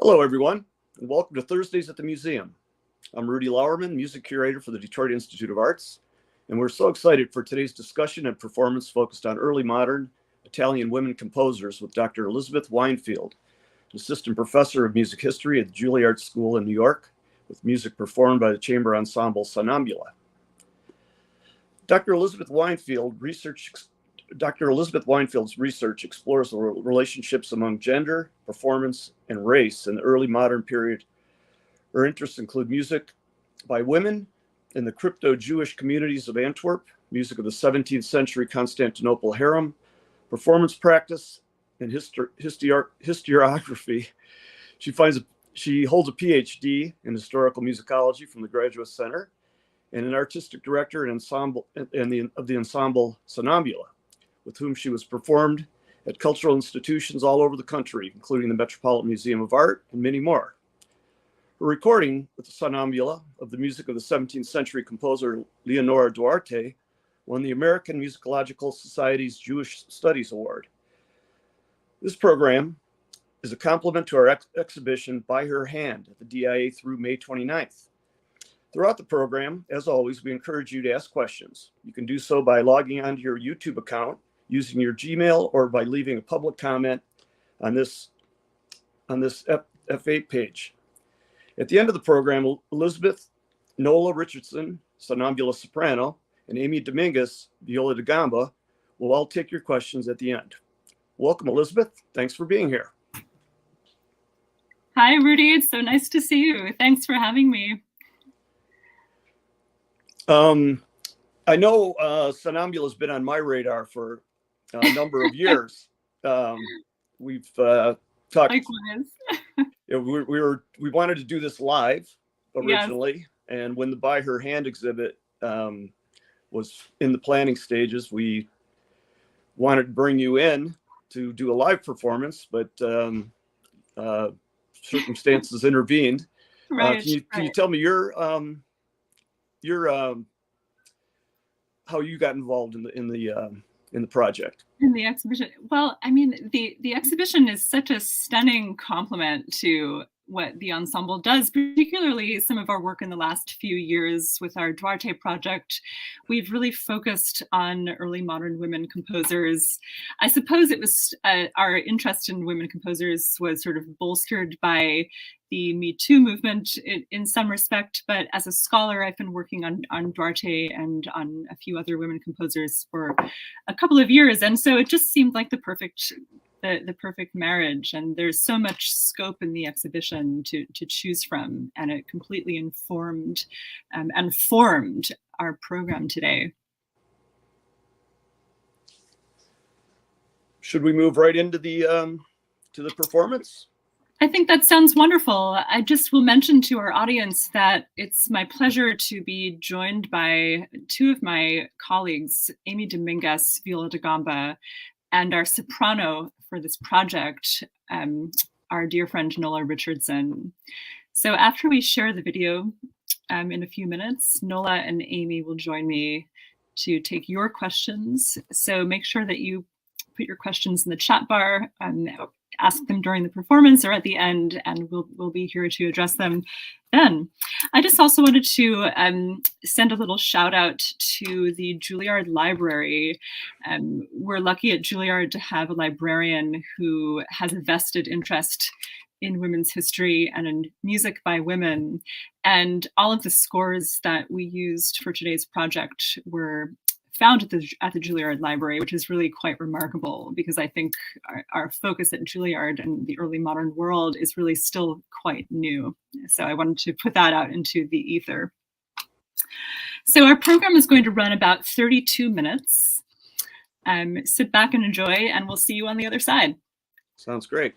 Hello, everyone, and welcome to Thursdays at the Museum. I'm Rudy Lauerman, Music Curator for the Detroit Institute of Arts, and we're so excited for today's discussion and performance focused on early modern Italian women composers with Dr. Elizabeth Weinfield, Assistant Professor of Music History at the Juilliard School in New York, with music performed by the chamber ensemble Sonnambula. Dr. Elizabeth Weinfield's research explores the relationships among gender, performance, and race in the early modern period. Her interests include music by women in the crypto-Jewish communities of Antwerp, music of the 17th century Constantinople harem, performance practice, and historiography. She holds a PhD in historical musicology from the Graduate Center and an artistic director of the ensemble Sonnambula, with whom she was performed at cultural institutions all over the country, including the Metropolitan Museum of Art and many more. Her recording with the Sonnambula of the music of the 17th century composer Leonora Duarte won the American Musicological Society's Jewish Studies Award. This program is a complement to our exhibition By Her Hand at the DIA through May 29th. Throughout the program, as always, we encourage you to ask questions. You can do so by logging onto your YouTube account, using your Gmail, or by leaving a public comment on this F8 page. At the end of the program, Elizabeth, Nola Richardson, Sonnambula soprano, and Amy Domingues, viola da gamba, will all take your questions at the end. Welcome, Elizabeth. Thanks for being here. Hi, Rudy. It's so nice to see you. Thanks for having me. I know Sonnambula's been on my radar for a number of years. We've talked. Likewise. We wanted to do this live originally, yes. And when the By Her Hand exhibit was in the planning stages, we wanted to bring you in to do a live performance, but circumstances intervened. Right. Can you tell me your how you got involved in the project? In the exhibition? Well, I mean, the exhibition is such a stunning complement to what the ensemble does, particularly some of our work in the last few years with our Duarte project. We've really focused on early modern women composers. I suppose it was our interest in women composers was sort of bolstered by the Me Too movement in some respect, but as a scholar, I've been working on Duarte and on a few other women composers for a couple of years, and so it just seemed like the perfect marriage. And there's so much scope in the exhibition to choose from, and it completely informed and formed our program today. Should we move right into the performance? I think that sounds wonderful. I just will mention to our audience that it's my pleasure to be joined by two of my colleagues, Amy Domingues, viola da gamba, and our soprano for this project, our dear friend Nola Richardson. So after we share the video in a few minutes, Nola and Amy will join me to take your questions. So make sure that you put your questions in the chat bar and ask them during the performance or at the end, and we'll be here to address them then. I just also wanted to send a little shout out to the Juilliard Library. We're lucky at Juilliard to have a librarian who has a vested interest in women's history and in music by women. And all of the scores that we used for today's project were found at the Juilliard Library, which is really quite remarkable, because I think our focus at Juilliard and the early modern world is really still quite new. So I wanted to put that out into the ether. So our program is going to run about 32 minutes. Sit back and enjoy, and we'll see you on the other side. Sounds great.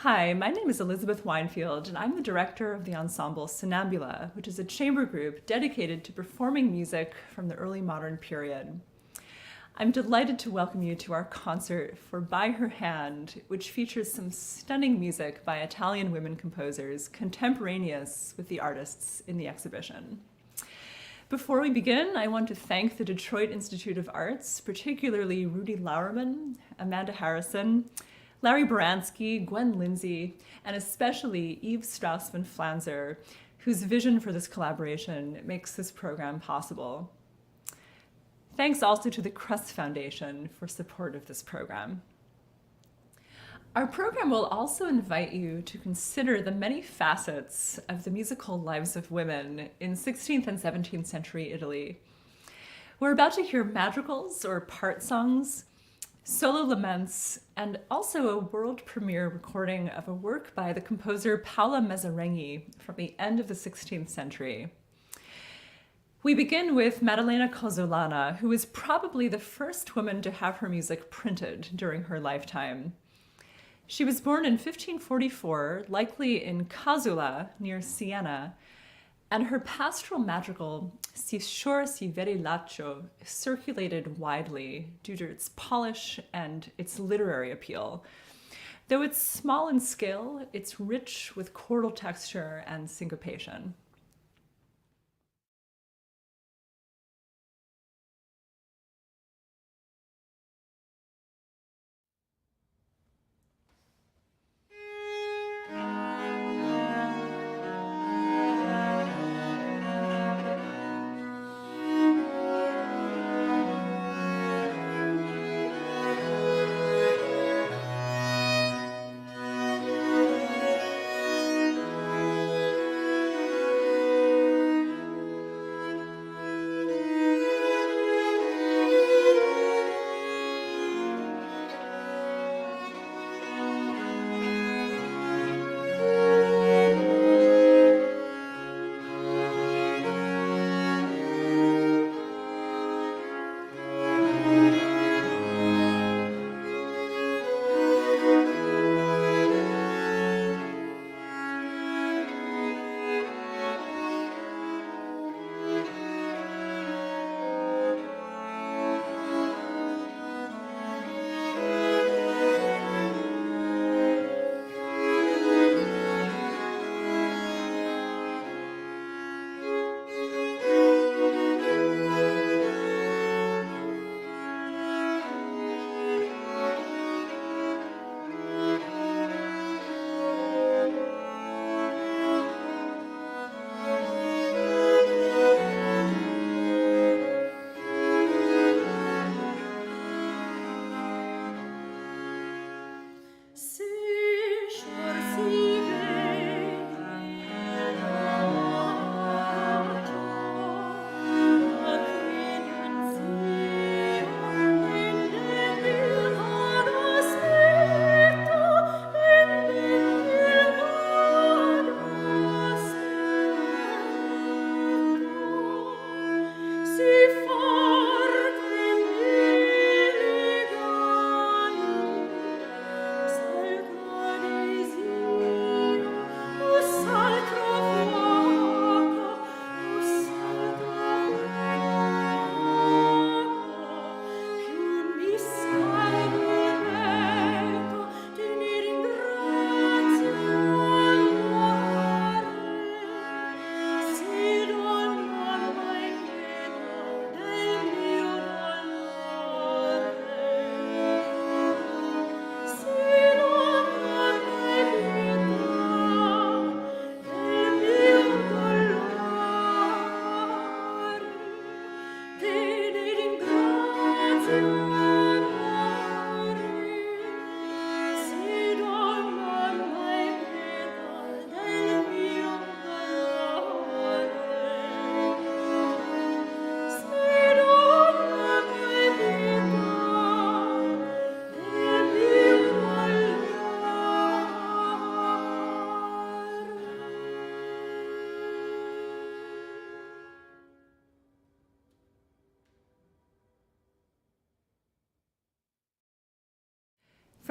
Hi, my name is Elizabeth Weinfield, and I'm the director of the ensemble Sonnambula, which is a chamber group dedicated to performing music from the early modern period. I'm delighted to welcome you to our concert for By Her Hand, which features some stunning music by Italian women composers contemporaneous with the artists in the exhibition. Before we begin, I want to thank the Detroit Institute of Arts, particularly Rudy Lauerman, Amanda Harrison, Larry Baranski, Gwen Lindsay, and especially Yves Straussman-Flanzer, whose vision for this collaboration makes this program possible. Thanks also to the Crust Foundation for support of this program. Our program will also invite you to consider the many facets of the musical lives of women in 16th and 17th century Italy. We're about to hear madrigals or part songs, solo laments, and also a world premiere recording of a work by the composer Paola Massarenghi from the end of the 16th century. We begin with Maddalena Casulana, who was probably the first woman to have her music printed during her lifetime. She was born in 1544, likely in Casula, near Siena, and her pastoral madrigal, Si scior si ved'il laccio, circulated widely due to its polish and its literary appeal. Though it's small in scale, it's rich with chordal texture and syncopation.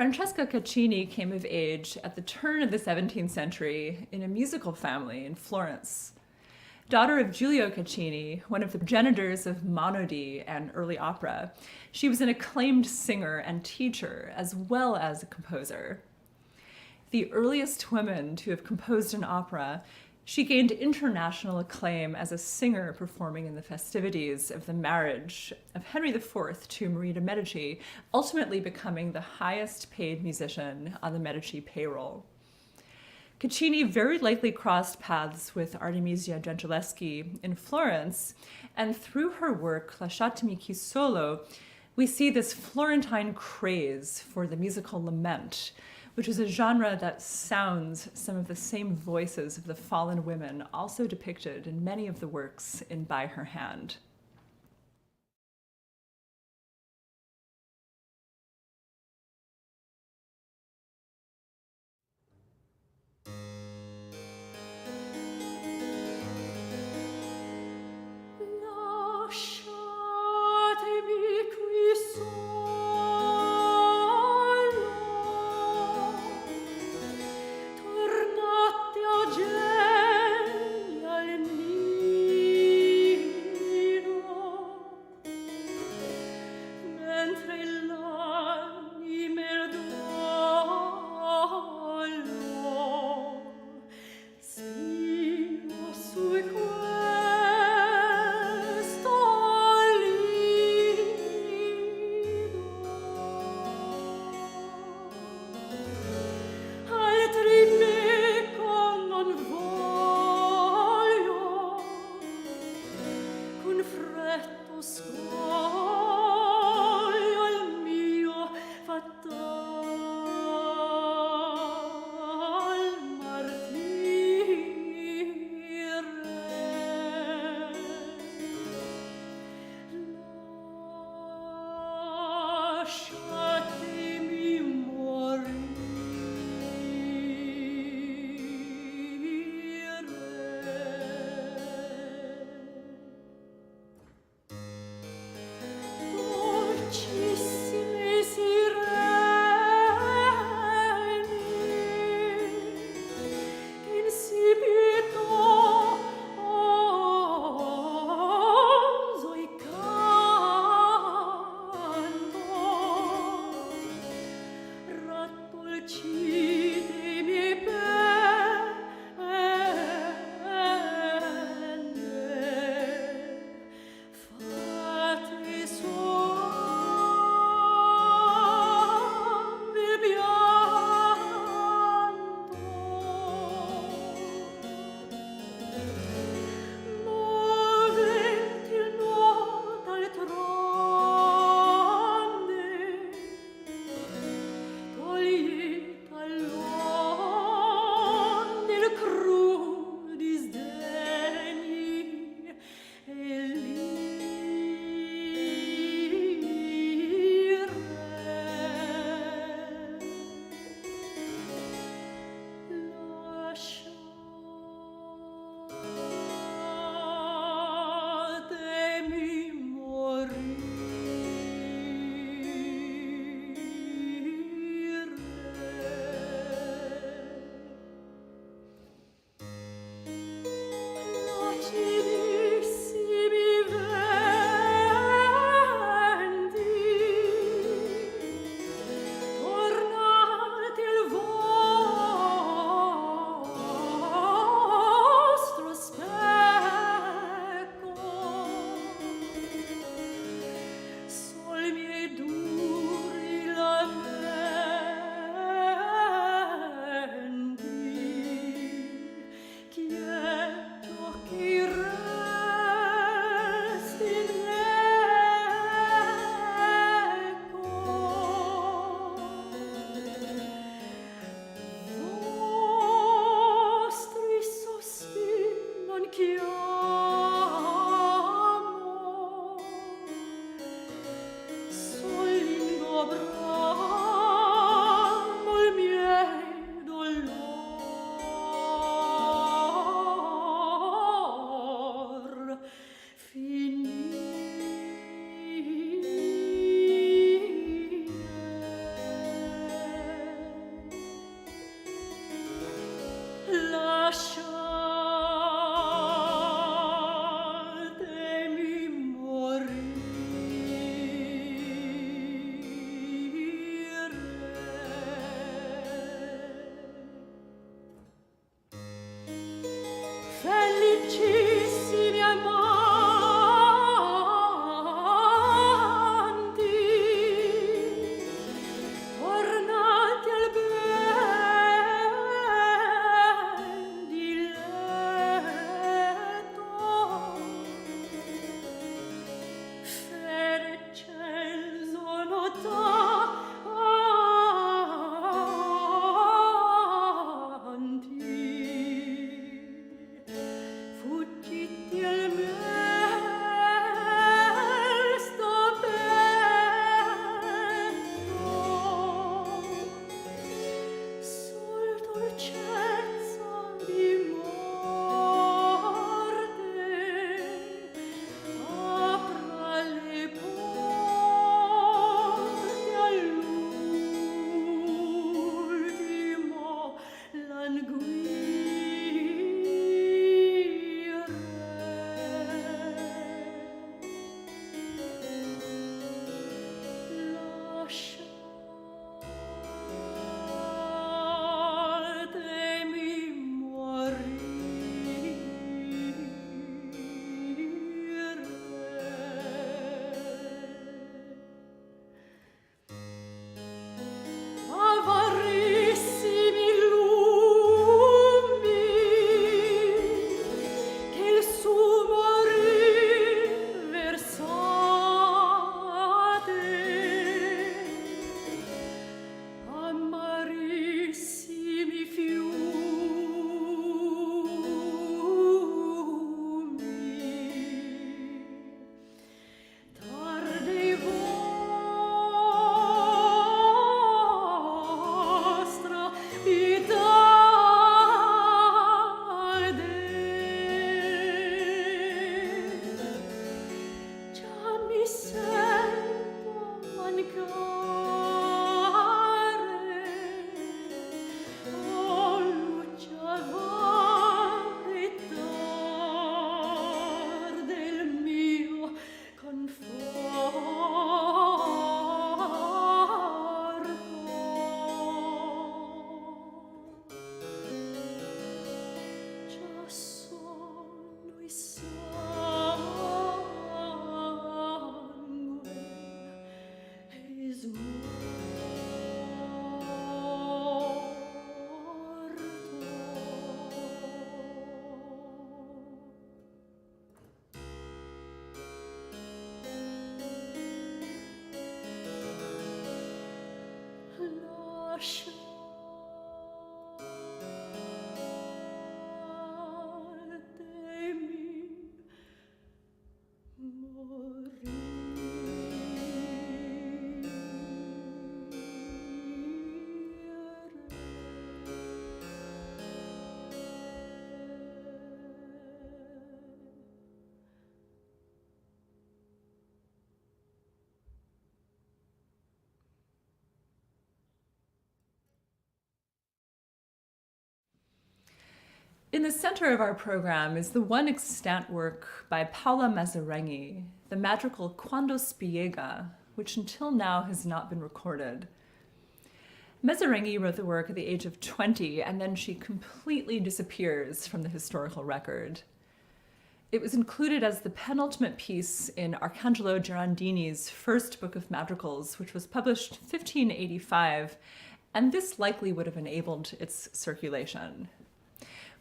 Francesca Caccini came of age at the turn of the 17th century in a musical family in Florence. Daughter of Giulio Caccini, one of the progenitors of monody and early opera, she was an acclaimed singer and teacher, as well as a composer. The earliest woman to have composed an opera, she gained international acclaim as a singer performing in the festivities of the marriage of Henri IV to Marie de Medici, ultimately becoming the highest paid musician on the Medici payroll. Caccini very likely crossed paths with Artemisia Gentileschi in Florence, and through her work, Lasciatemi solo, we see this Florentine craze for the musical lament, which is a genre that sounds some of the same voices of the fallen women also depicted in many of the works in By Her Hand. dolcissimi amanti, tornati al ben di letto, Fercenzo notanti, fuggiti al mesto petto, sol dolcezza di morte, apra le porte all'ultimo lasciatemi morire. Avarissimi lumi che il sumo riversate, amarissimi fiumi, tardi vostra pietade, già mi sento mancare, oh luccia varitar del mio conforto. Già sono i sangue e smorto. Lasciatemi morire. In the center of our program is the one extant work by Paola Massarenghi, the madrigal Quando, spiega, which until now has not been recorded. Massarenghi wrote the work at the age of 20, and then she completely disappears from the historical record. It was included as the penultimate piece in Arcangelo Girandini's first book of madrigals, which was published 1585, and this likely would have enabled its circulation.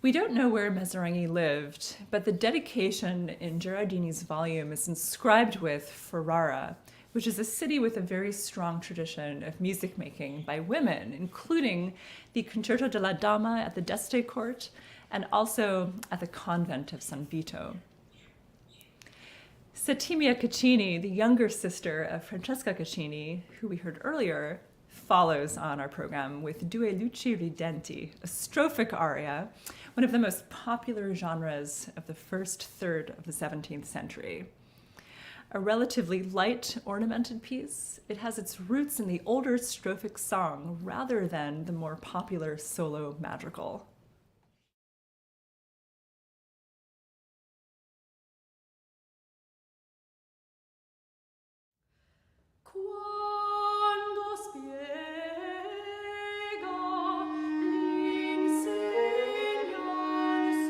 We don't know where Massarenghi lived, but the dedication in Girardini's volume is inscribed with Ferrara, which is a city with a very strong tradition of music making by women, including the Concerto della Dama at the d'Este court and also at the convent of San Vito. Settimia Caccini, the younger sister of Francesca Caccini, who we heard earlier, follows on our program with Due luci, ridenti, a strophic aria, one of the most popular genres of the first third of the 17th century. A relatively light, ornamented piece, it has its roots in the older strophic song rather than the more popular solo madrigal. Quando spiega l'insegna il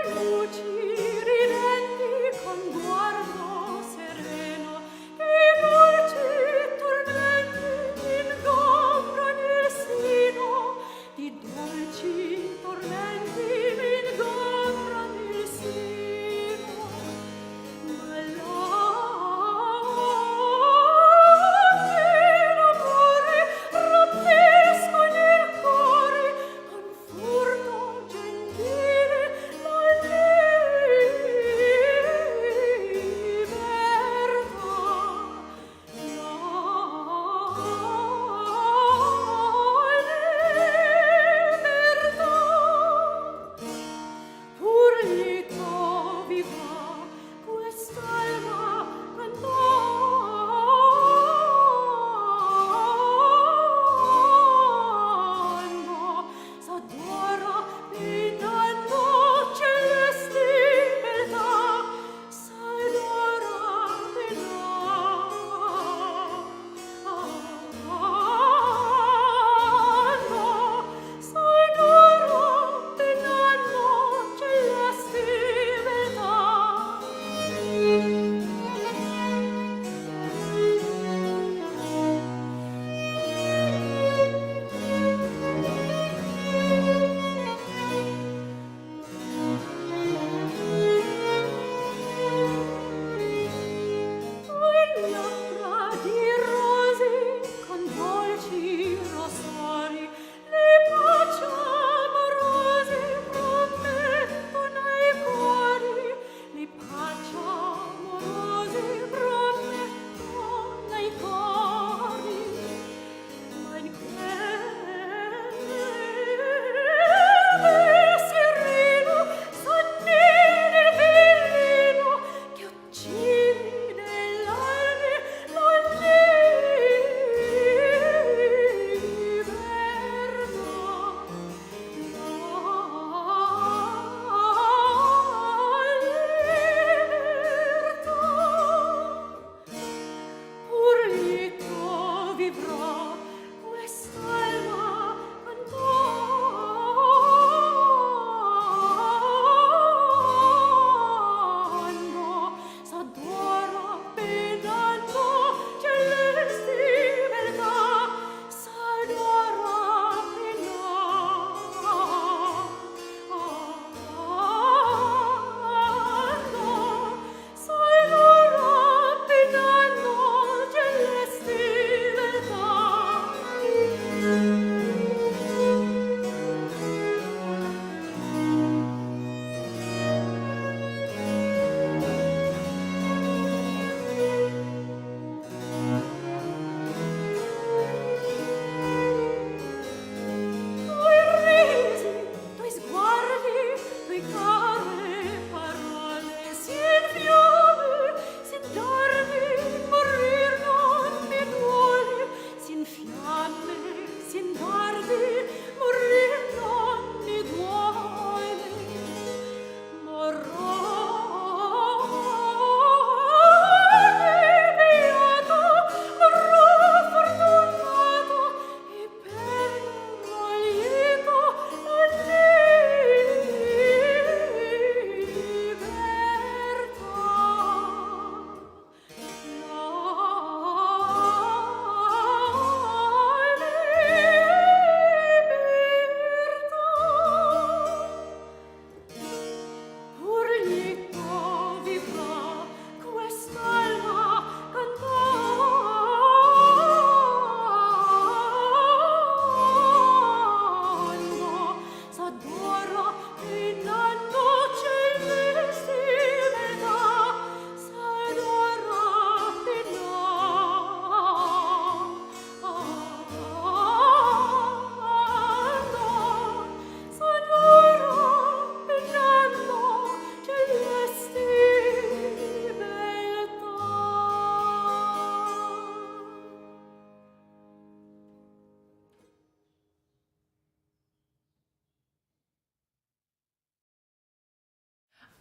Luci, ridenti con guardo sereno, che dolci tormenti ingombrano il sino, di dolci tormenti ingombrano il sino, ma l'amore rapiscono il cuore con furto gentile.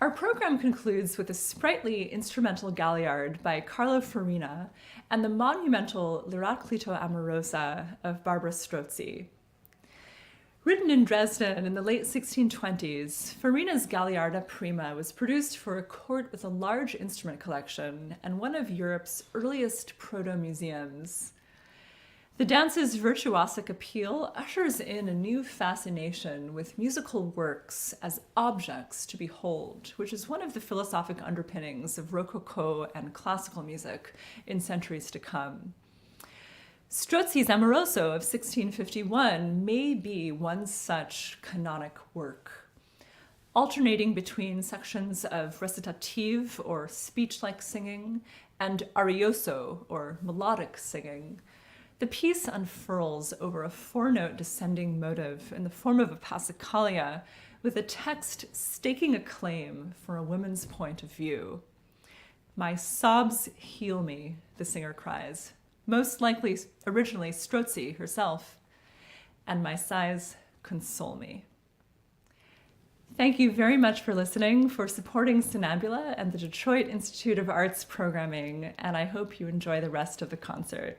Our program concludes with a sprightly instrumental galliard by Carlo Farina and the monumental L'Eraclito Amorosa of Barbara Strozzi. Written in Dresden in the late 1620s, Farina's Galliarda Prima was produced for a court with a large instrument collection and one of Europe's earliest proto-museums. The dance's virtuosic appeal ushers in a new fascination with musical works as objects to behold, which is one of the philosophic underpinnings of Rococo and classical music in centuries to come. Strozzi's Amoroso of 1651 may be one such canonic work. Alternating between sections of recitative or speech-like singing and arioso or melodic singing, the piece unfurls over a four-note descending motive in the form of a passacaglia with a text staking a claim for a woman's point of view. "My sobs heal me," the singer cries, most likely originally Strozzi herself, "and my sighs console me." Thank you very much for listening, for supporting Sonnambula and the Detroit Institute of Arts programming, and I hope you enjoy the rest of the concert.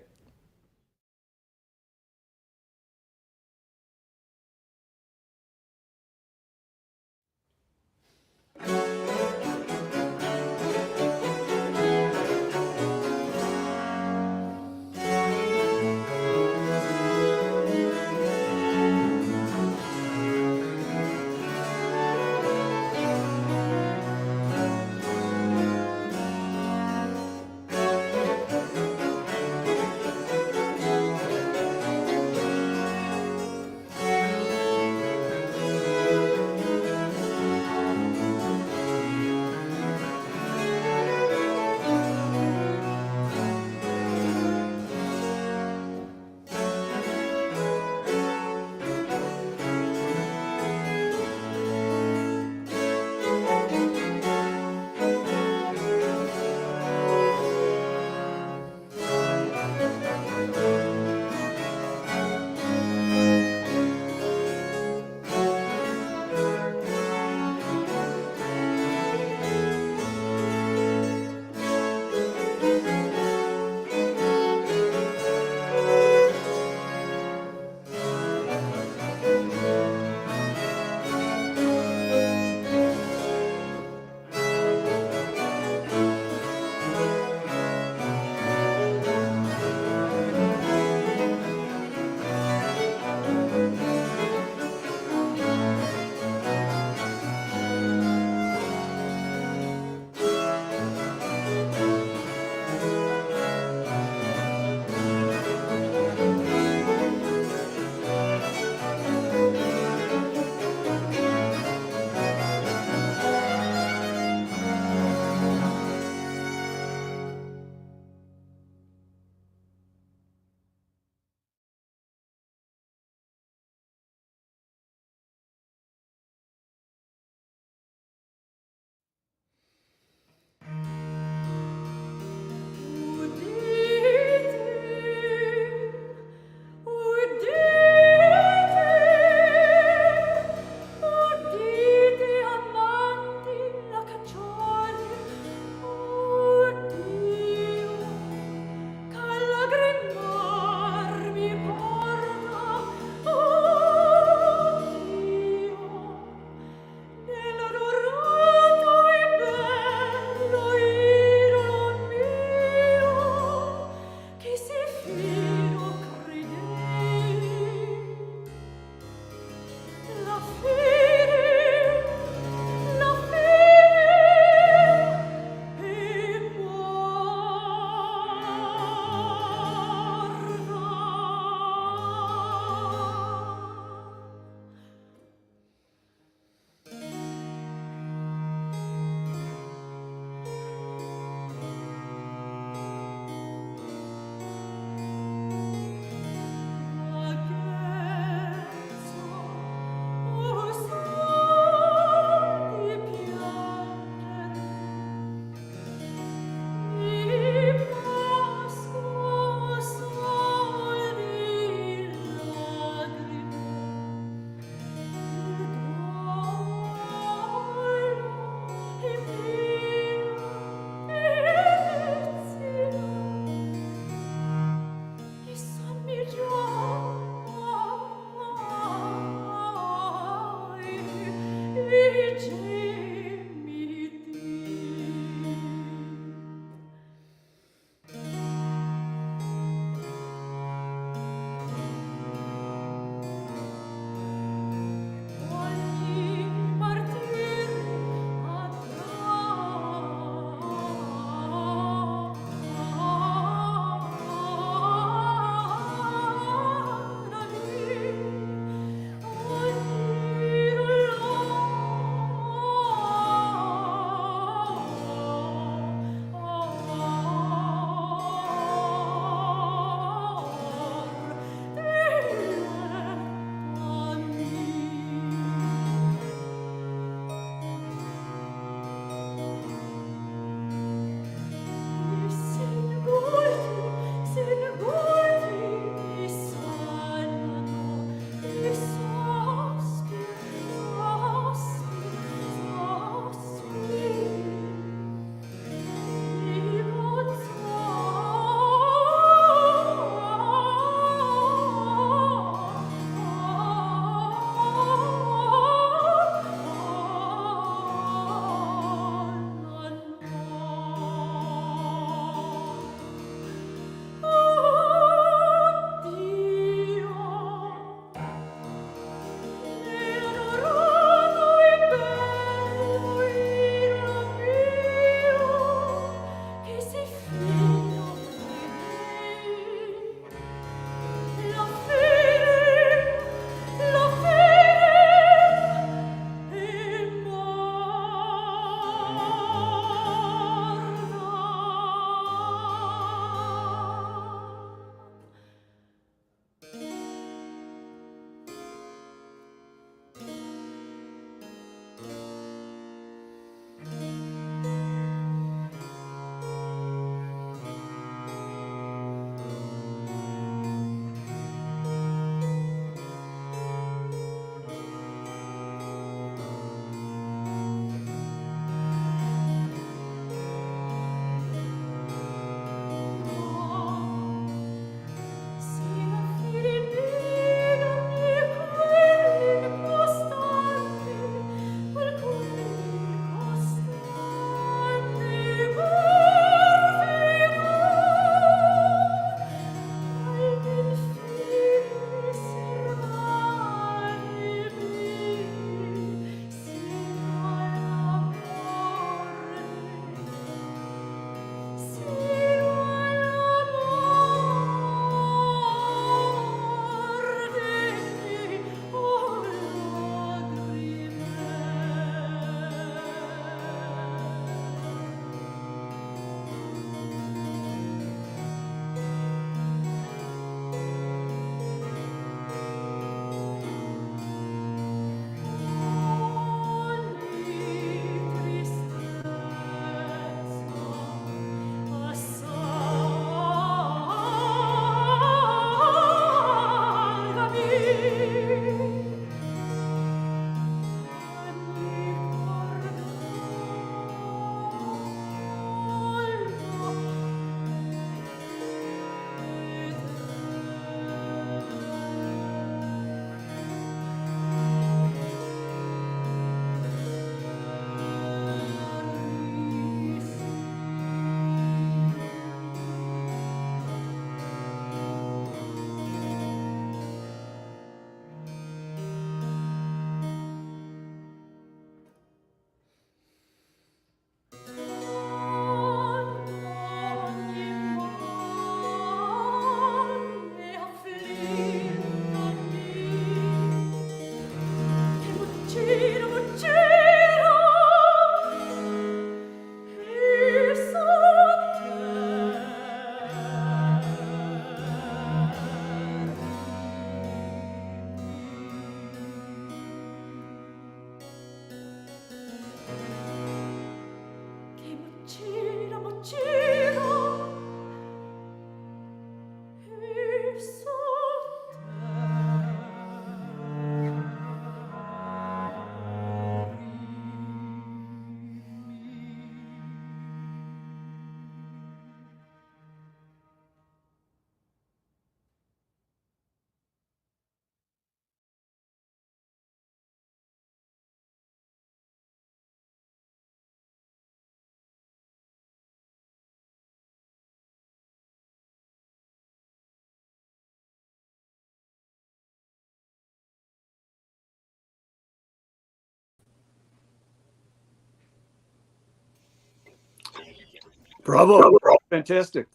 Bravo. Fantastic.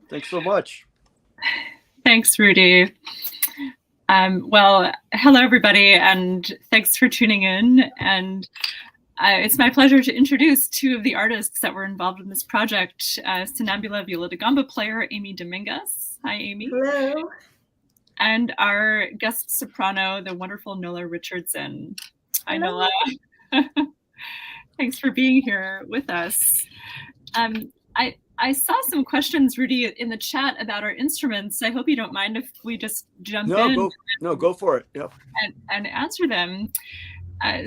Thanks so much. Thanks, Rudy. Well, hello, everybody, and thanks for tuning in. And it's my pleasure to introduce two of the artists that were involved in this project, Sonnambula viola da gamba player Amy Domingues. Hi, Amy. Hello. And our guest soprano, the wonderful Nola Richardson. Hi, Hello. Nola. Thanks for being here with us. I saw some questions, Rudy, in the chat about our instruments. I hope you don't mind if we just jump in. Go for it. Yep. And answer them.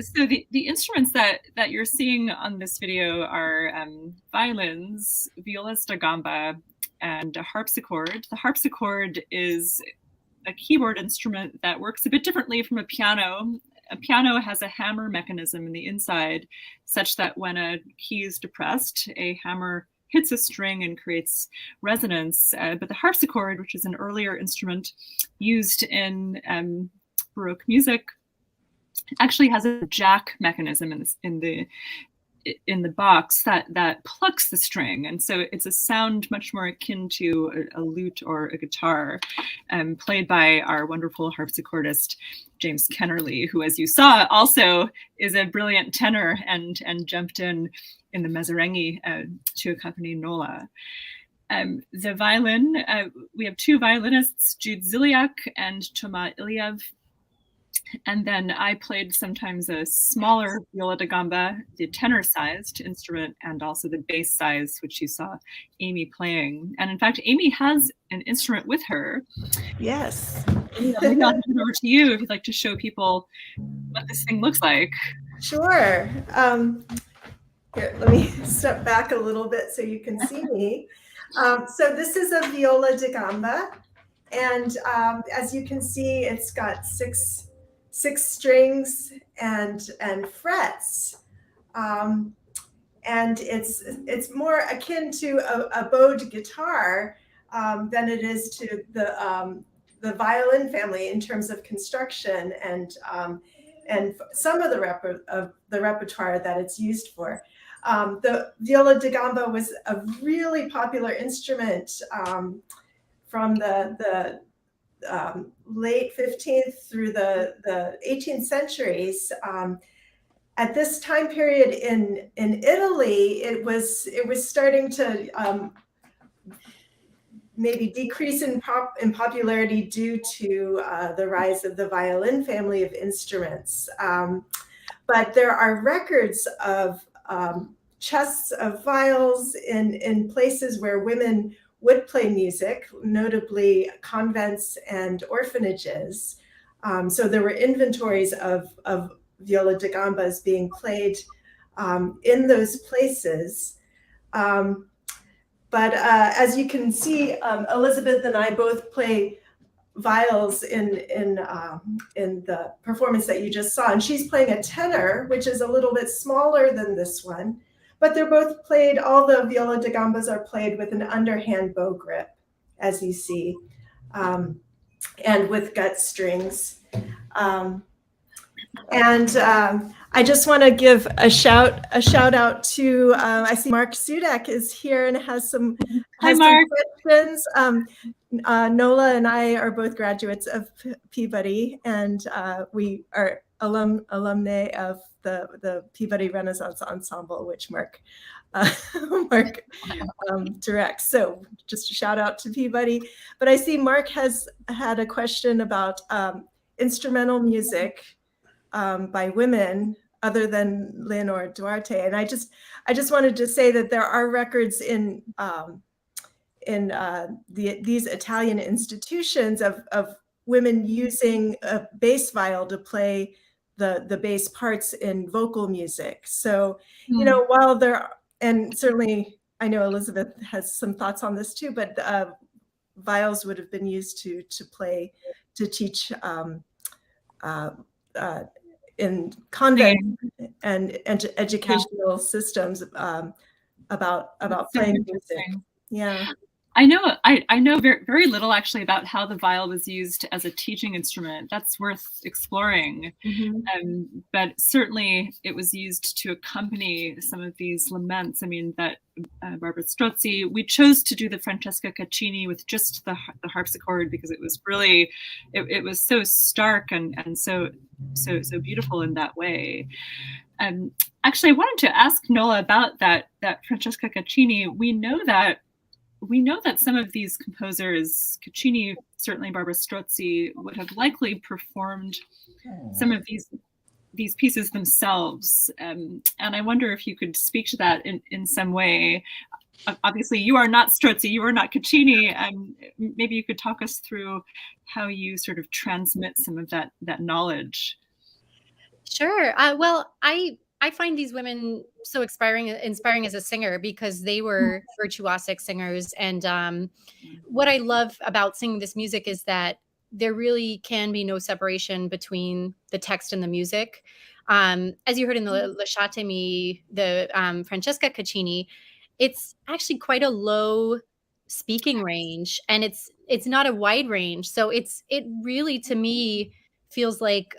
So the instruments that you're seeing on this video are violins, violas da gamba, and a harpsichord. The harpsichord is a keyboard instrument that works a bit differently from a piano. A piano has a hammer mechanism in the inside, such that when a key is depressed, a hammer hits a string and creates resonance. But the harpsichord, which is an earlier instrument used in Baroque music, actually has a jack mechanism in the box that plucks the string, and so it's a sound much more akin to a lute or a guitar, played by our wonderful harpsichordist James Kennerley, who, as you saw, also is a brilliant tenor and jumped in the Massarenghi to accompany Nola. The violin, we have two violinists, Jude Ziliak and Toma Iliev. And then I played sometimes a smaller viola da gamba, the tenor-sized instrument, and also the bass size, which you saw Amy playing. And in fact, Amy has an instrument with her. Yes. Maybe I'll hand it over to you if you'd like to show people what this thing looks like. Sure. Here, let me step back a little bit so you can see me. So this is a viola da gamba. And as you can see, it's got six strings and frets, and it's more akin to a bowed guitar than it is to the violin family in terms of construction and some of the repertoire that it's used for. The viola da gamba was a really popular instrument from the late 15th through the 18th centuries. At this time period in Italy, it was starting to maybe decrease in popularity due to the rise of the violin family of instruments. But there are records of chests of viols in places where women would play music, notably convents and orphanages. So there were inventories of viola da gambas being played in those places. But as you can see, Elizabeth and I both play viols in the performance that you just saw. And she's playing a tenor, which is a little bit smaller than this one. But they're both played, all the viola da gambas are played with an underhand bow grip, as you see, and with gut strings. I just want to give a shout out to, I see Mark Sudak is here and has some questions. Nola and I are both graduates of Peabody, and we are alumni of the Peabody Renaissance Ensemble, which Mark directs. So just a shout out to Peabody. But I see Mark has had a question about instrumental music by women other than Leonor Duarte. And I just wanted to say that there are records in these Italian institutions of women using a bass viol to play the bass parts in vocal music. So, you know, while there, and certainly I know Elizabeth has some thoughts on this too, but viols would have been used to teach in convent and educational systems about playing music. Yeah. I know very, very little actually about how the viol was used as a teaching instrument. That's worth exploring. But certainly it was used to accompany some of these laments. I mean, that Barbara Strozzi, we chose to do the Francesca Caccini with just the harpsichord because it was really, it was so stark and so beautiful in that way. Actually, I wanted to ask Nola about that Francesca Caccini. We know that some of these composers, Caccini, certainly Barbara Strozzi, would have likely performed some of these pieces themselves. And I wonder if you could speak to that in some way. Obviously, you are not Strozzi, you are not Caccini, and maybe you could talk us through how you sort of transmit some of that knowledge. Sure. Well, I find these women so inspiring as a singer because they were virtuosic singers. And what I love about singing this music is that there really can be no separation between the text and the music. As you heard in the Lasciatemi, the Francesca Caccini, it's actually quite a low speaking range, and it's not a wide range. So it really, to me, feels like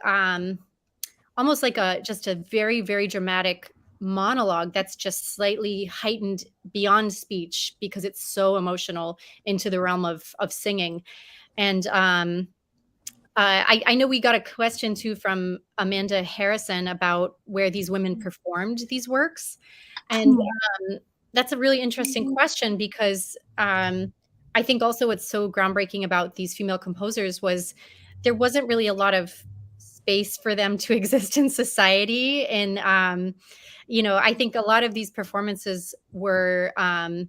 almost like just a very, very dramatic monologue that's just slightly heightened beyond speech because it's so emotional into the realm of singing. And I know we got a question too from Amanda Harrison about where these women performed these works. And that's a really interesting question because I think also what's so groundbreaking about these female composers was there wasn't really a lot of space for them to exist in society. And, I think a lot of these performances were kind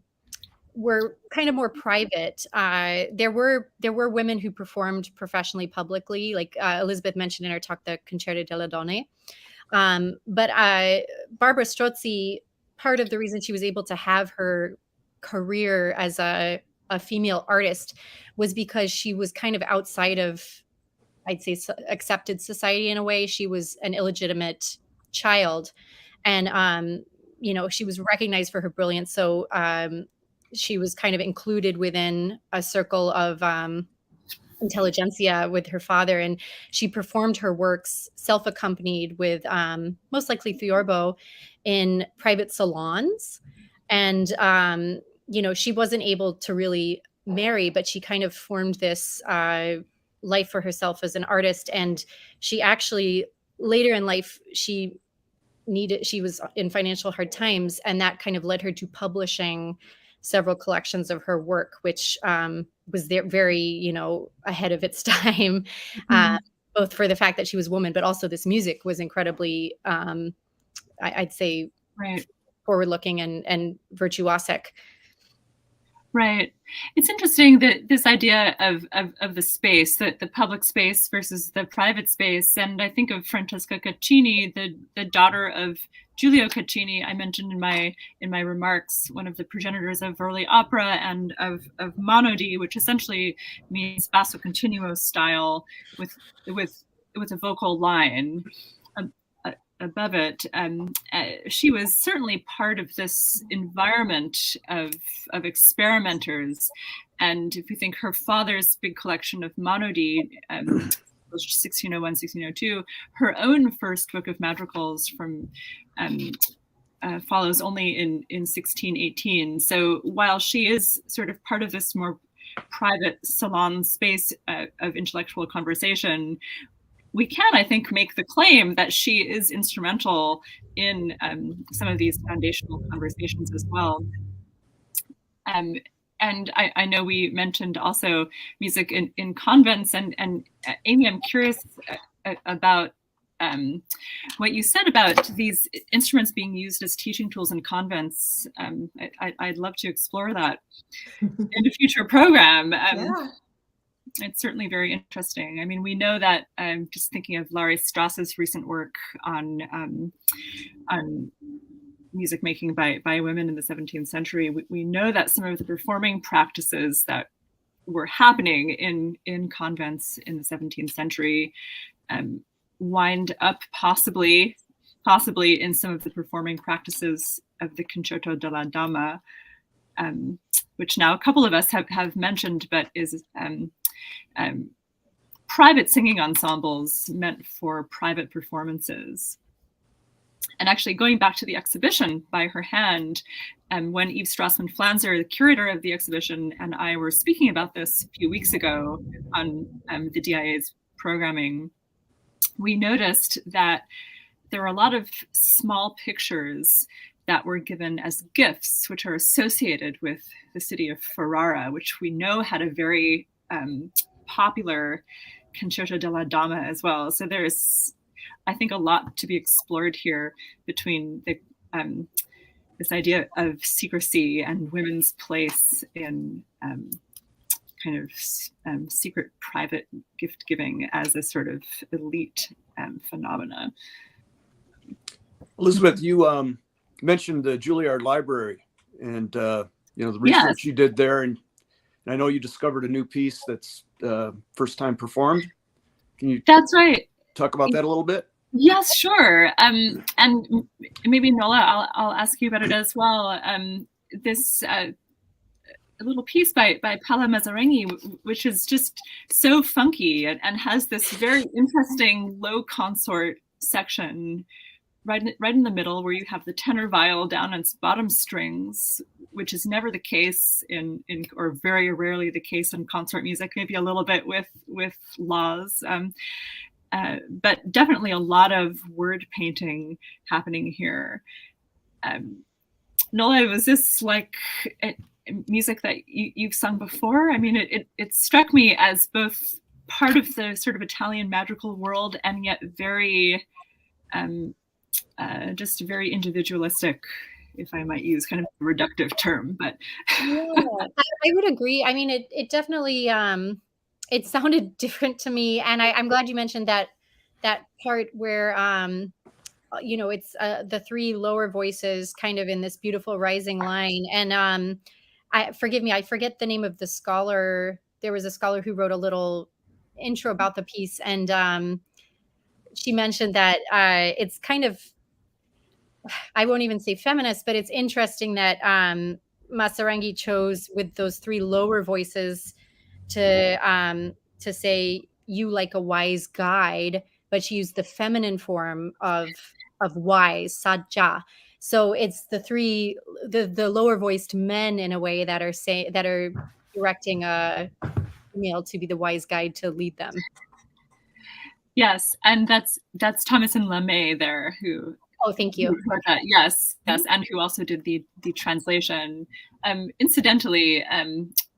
of more private. There were women who performed professionally publicly, like Elizabeth mentioned in her talk, the Concerto delle Donne. But Barbara Strozzi, part of the reason she was able to have her career as a female artist was because she was kind of outside of, I'd say, accepted society in a way. She was an illegitimate child, and she was recognized for her brilliance. So she was kind of included within a circle of intelligentsia with her father, and she performed her works self-accompanied with most likely Fiorbo in private salons. And she wasn't able to really marry, but she kind of formed this life for herself as an artist. And she actually later in life, she was in financial hard times, and that kind of led her to publishing several collections of her work, which was very, ahead of its time, both for the fact that she was a woman, but also this music was incredibly, I'd say, right, forward-looking and virtuosic. Right. It's interesting that this idea of the space, the public space versus the private space. And I think of Francesca Caccini, the daughter of Giulio Caccini. I mentioned in my remarks one of the progenitors of early opera and of monody, which essentially means basso continuo style with a vocal line above it. She was certainly part of this environment of experimenters. And if you think her father's big collection of monody, 1601, 1602, her own first book of madrigals from follows only in 1618. So while she is sort of part of this more private salon space of intellectual conversation, we can, I think, make the claim that she is instrumental in some of these foundational conversations as well. And I know we mentioned also music in convents, and Amy, I'm curious about what you said about these instruments being used as teaching tools in convents. I'd love to explore that in a future program. Yeah. It's certainly very interesting. I mean, we know that, just thinking of Larry Strauss's recent work on music making by women in the 17th century, we know that some of the performing practices that were happening in convents in the 17th century wind up possibly in some of the performing practices of the Concerto della Dama. which now a couple of us have mentioned, but is private singing ensembles meant for private performances. And actually, going back to the exhibition by her hand, when Yves Strassman-Flanzer, the curator of the exhibition, and I were speaking about this a few weeks ago on the DIA's programming, we noticed that there are a lot of small pictures that were given as gifts, which are associated with the city of Ferrara, which we know had a very popular Concerto della Dama as well. So there's, I think, a lot to be explored here between the this idea of secrecy and women's place in kind of secret private gift giving as a sort of elite phenomena. Elizabeth, you mentioned the Juilliard Library and the research you did there, and I know you discovered a new piece that's first time performed. Can you That's right. talk about that a little bit? Yes, sure. And maybe Nola, I'll ask you about it as well. This a little piece by Paola Massarenghi, which is just so funky and has this very interesting low consort section right in the middle, where you have the tenor viol down on its bottom strings, which is never the case in or very rarely the case in consort music. Maybe a little bit with laws. But definitely a lot of word painting happening here. Nola, was this like music that you've sung before? I mean, it struck me as both part of the sort of Italian madrigal world and yet very, just very individualistic, if I might use kind of a reductive term. But yeah, I would agree. I mean, it definitely, it sounded different to me, and I'm glad you mentioned that part where it's the three lower voices kind of in this beautiful rising line. And forgive me, I forget the name of the scholar. There was a scholar who wrote a little intro about the piece, and she mentioned that it's kind of, I won't even say feminist, but it's interesting that Massarenghi chose with those three lower voices to say "you like a wise guide," but she used the feminine form of wise, sajja. So it's the lower voiced men in a way that are directing a female to be the wise guide to lead them. Yes, and that's Thomasin LeMay there who. Oh, thank you. Yes, and who also did the translation. Incidentally,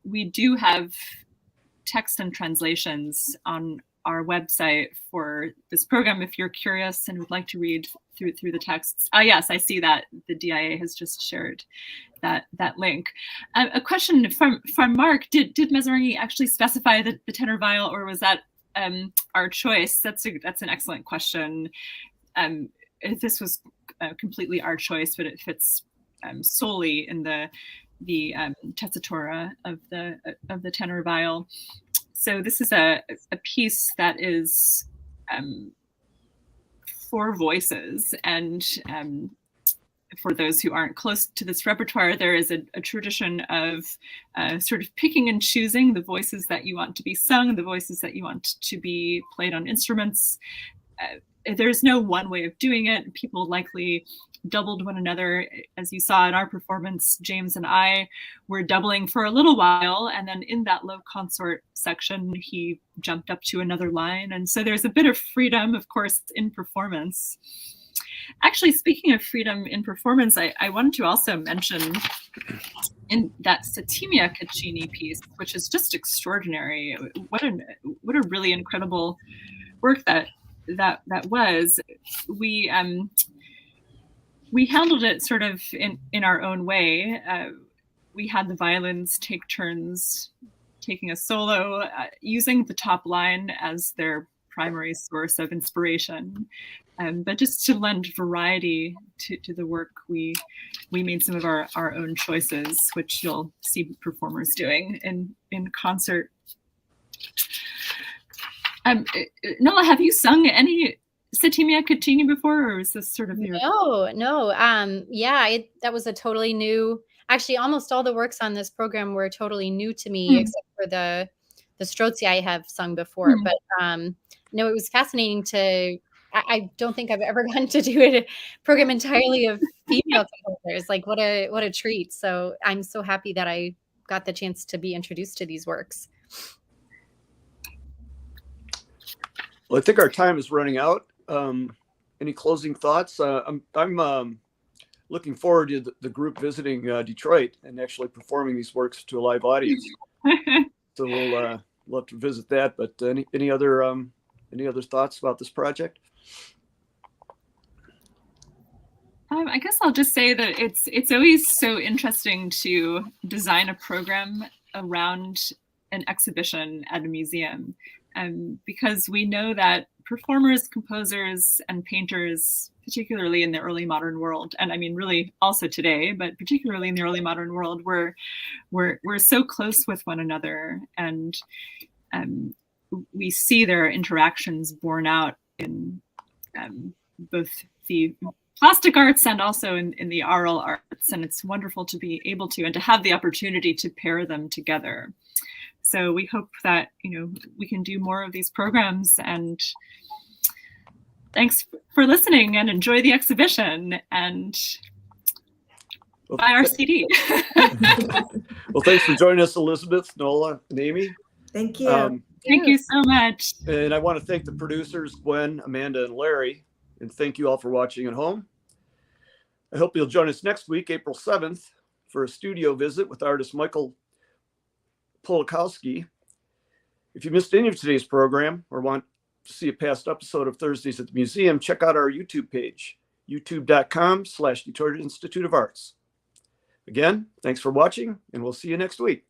we do have text and translations on our website for this program if you're curious and would like to read through the texts. Yes, I see that the DIA has just shared that link. A question from Mark: Did Massarenghi actually specify the tenor viol, or was that our choice? That's an excellent question. This was completely our choice, but it fits solely in the tessitura of the tenor viol. So this is a piece that is 4 voices, and for those who aren't close to this repertoire, there is a tradition of sort of picking and choosing the voices that you want to be sung, the voices that you want to be played on instruments. There's no one way of doing it. People likely doubled one another. As you saw in our performance, James and I were doubling for a little while, and then in that low consort section, he jumped up to another line. And so there's a bit of freedom, of course, in performance. Actually, speaking of freedom in performance, I wanted to also mention in that Settimia Caccini piece, which is just extraordinary. What a really incredible work that was. We handled it sort of in our own way. We had the violins take turns taking a solo, using the top line as their primary source of inspiration. But just to lend variety to the work, we made some of our own choices, which you'll see performers doing in concert. Nola, have you sung any Settimia Caccini before, or is this sort of your... No. Yeah, that was a totally new. Actually, almost all the works on this program were totally new to me, except for the Strozzi I have sung before. But no, it was fascinating to. I don't think I've ever gotten to do a program entirely of female composers. Like what a treat! So I'm so happy that I got the chance to be introduced to these works. Well, I think our time is running out. Any closing thoughts? I'm looking forward to the group visiting Detroit and actually performing these works to a live audience. So we'll have to visit that. But any other thoughts about this project? I guess I'll just say that it's always so interesting to design a program around an exhibition at a museum, because we know that performers, composers, and painters, particularly in the early modern world, and I mean really also today, but particularly in the early modern world, we're so close with one another, and we see their interactions borne out in both the plastic arts and also in the oral arts, and it's wonderful to be able to and to have the opportunity to pair them together. So we hope that we can do more of these programs, and thanks for listening, and enjoy the exhibition, and buy our CD. Well, thanks for joining us, Elizabeth, Nola, and Amy. Thank you. Thank you so much. And I want to thank the producers, Gwen, Amanda, and Larry, and thank you all for watching at home. I hope you'll join us next week, April 7th, for a studio visit with artist Michael Polakowski. If you missed any of today's program or want to see a past episode of Thursdays at the Museum, check out our YouTube page, youtube.com/Detroit Institute of Arts. Again, thanks for watching, and we'll see you next week.